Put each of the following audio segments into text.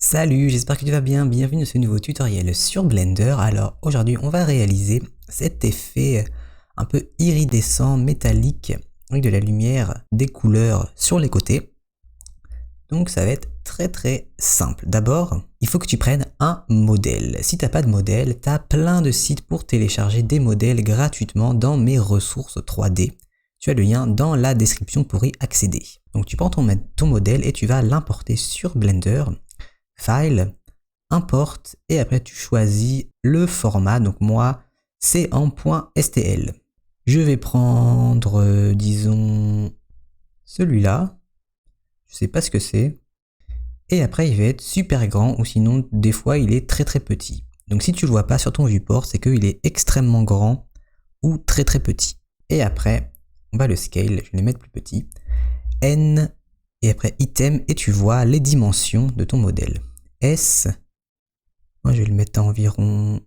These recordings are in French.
Salut, j'espère que tu vas bien, bienvenue dans ce nouveau tutoriel sur Blender. Alors aujourd'hui on va réaliser cet effet un peu iridescent, métallique, avec de la lumière, des couleurs sur les côtés. Donc ça va être très simple. D'abord, il faut que tu prennes un modèle. Si tu n'as pas de modèle, tu as plein de sites pour télécharger des modèles gratuitement dans mes ressources 3D. Tu as le lien dans la description pour y accéder. Donc tu prends ton modèle et tu vas l'importer sur Blender. File, importe et après tu choisis le format. Donc moi c'est en .stl. Je vais prendre disons celui-là. Je sais pas ce que c'est. Et après il va être super grand ou sinon des fois il est très petit. Donc si tu le vois pas sur ton viewport, c'est qu'il est extrêmement grand ou très petit. Et après on va le scale, je vais le mettre plus petit. N et après item et tu vois les dimensions de ton modèle. S, moi je vais le mettre à environ,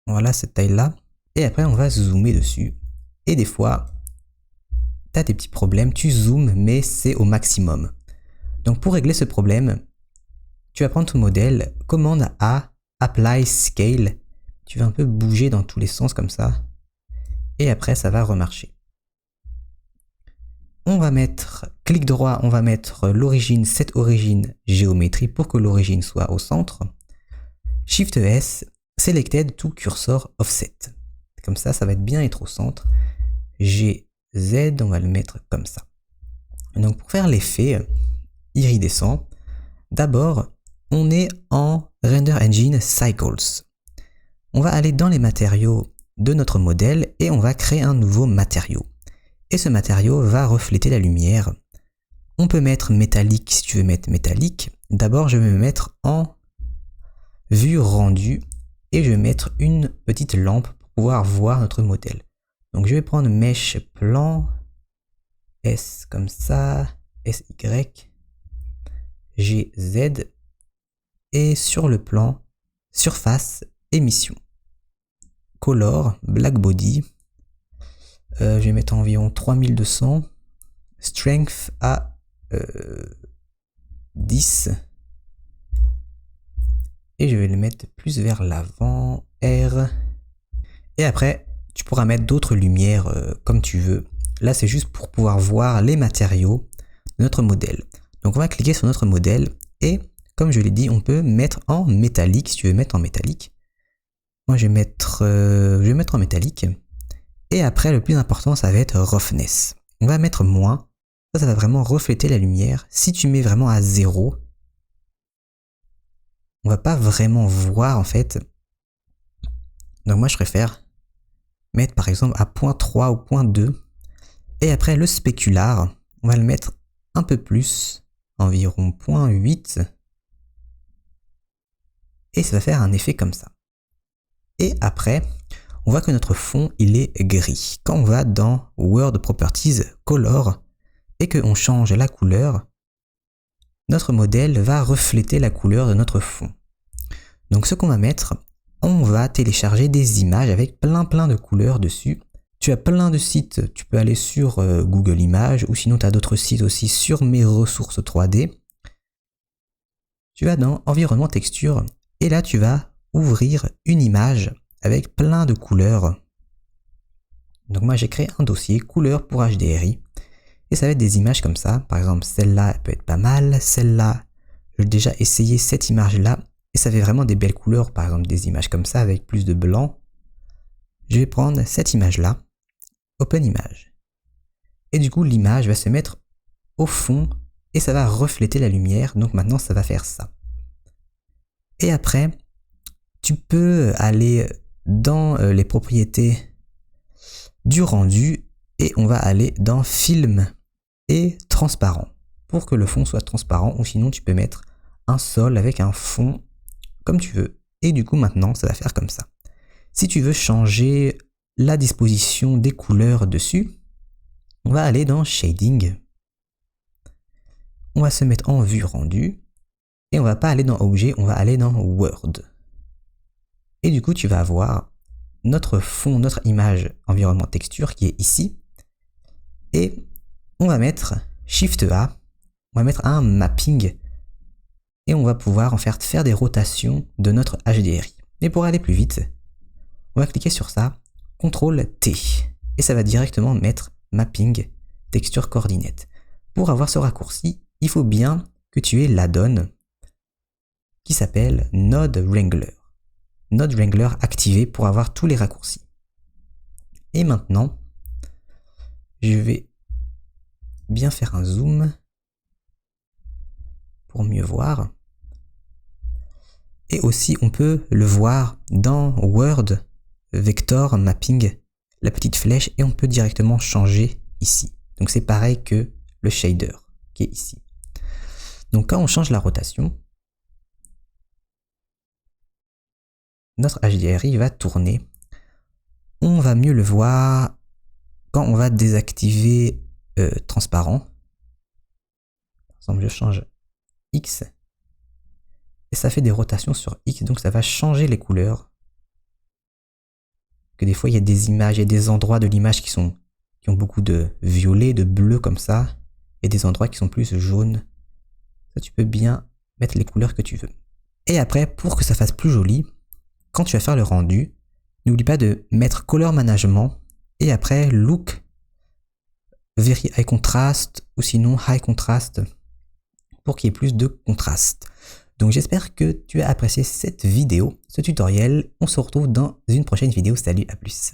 voilà cette taille là. Et après on va zoomer dessus. Et des fois, tu as des petits problèmes, tu zoomes mais c'est au maximum. Donc pour régler ce problème, tu vas prendre ton modèle, commande A, apply scale. Tu vas un peu bouger dans tous les sens comme ça. Et après ça va remarcher. On va mettre, clic droit, on va mettre l'origine, cette origine géométrie pour que l'origine soit au centre. Shift S, Selected to Cursor Offset. Comme ça, ça va être bien être au centre. G, Z, on va le mettre comme ça. Donc pour faire l'effet iridescent, d'abord, on est en Render Engine Cycles. On va aller dans les matériaux de notre modèle et on va créer un nouveau matériau. Et ce matériau va refléter la lumière. On peut mettre métallique si tu veux mettre métallique. D'abord, je vais me mettre en vue rendue et je vais mettre une petite lampe pour pouvoir voir notre modèle. Donc je vais prendre Mesh Plan, S comme ça, SY, GZ et sur le plan, surface, émission. Color, Black Body. Je vais mettre environ 3200. Strength à 10. Et je vais le mettre plus vers l'avant. R. Et après, tu pourras mettre d'autres lumières comme tu veux. Là, c'est juste pour pouvoir voir les matériaux de notre modèle. Donc, on va cliquer sur notre modèle. Et comme je l'ai dit, on peut mettre en métallique si tu veux mettre en métallique. Moi, je vais mettre en métallique. Et après, le plus important, ça va être roughness. On va mettre moins. Ça va vraiment refléter la lumière. Si tu mets vraiment à 0, on va pas vraiment voir en fait. Donc moi, je préfère mettre par exemple à 0.3 ou 0.2. Et après, le spécular, on va le mettre un peu plus, environ 0.8. Et ça va faire un effet comme ça. Et après, on voit que notre fond, il est gris. Quand on va dans World Properties, Color, et qu'on change la couleur, notre modèle va refléter la couleur de notre fond. Donc ce qu'on va mettre, on va télécharger des images avec plein de couleurs dessus. Tu as plein de sites, tu peux aller sur Google Images, ou sinon tu as d'autres sites aussi sur mes ressources 3D. Tu vas dans Environnement Texture, et là tu vas ouvrir une image avec plein de couleurs. Donc moi j'ai créé un dossier couleurs pour HDRI et ça va être des images comme ça. Par exemple celle-là elle peut être pas mal, celle-là j'ai déjà essayé cette image-là et ça fait vraiment des belles couleurs. Par exemple des images comme ça avec plus de blanc. Je vais prendre cette image-là, Open Image. Et du coup l'image va se mettre au fond et ça va refléter la lumière. Donc maintenant ça va faire ça. Et après tu peux aller dans les propriétés du rendu et on va aller dans film et transparent pour que le fond soit transparent ou sinon tu peux mettre un sol avec un fond comme tu veux et du coup maintenant ça va faire comme ça. Si tu veux changer la disposition des couleurs dessus, on va aller dans shading, on va se mettre en vue rendue et on va pas aller dans objet, on va aller dans word. Et du coup, tu vas avoir notre fond, notre image environnement texture qui est ici. Et on va mettre Shift A, on va mettre un mapping et on va pouvoir en faire des rotations de notre HDRI. Mais pour aller plus vite, on va cliquer sur ça, CTRL T, et ça va directement mettre Mapping Texture Coordinate. Pour avoir ce raccourci, il faut bien que tu aies l'add-on qui s'appelle Node Wrangler. Node Wrangler activé pour avoir tous les raccourcis. Et maintenant, je vais bien faire un zoom pour mieux voir. Et aussi, on peut le voir dans Word Vector Mapping, la petite flèche, et on peut directement changer ici. Donc c'est pareil que le shader qui est ici. Donc quand on change la rotation, notre HDRI va tourner. On va mieux le voir quand on va désactiver transparent. Par exemple, je change X et ça fait des rotations sur X, donc ça va changer les couleurs. Que des fois il y a des images, il y a des endroits de l'image qui ont beaucoup de violet, de bleu comme ça, et des endroits qui sont plus jaunes. Ça, tu peux bien mettre les couleurs que tu veux. Et après, pour que ça fasse plus joli, quand tu vas faire le rendu, n'oublie pas de mettre Color Management et après Look, Very High Contrast ou sinon High Contrast pour qu'il y ait plus de contraste. Donc j'espère que tu as apprécié cette vidéo, ce tutoriel. On se retrouve dans une prochaine vidéo. Salut, à plus.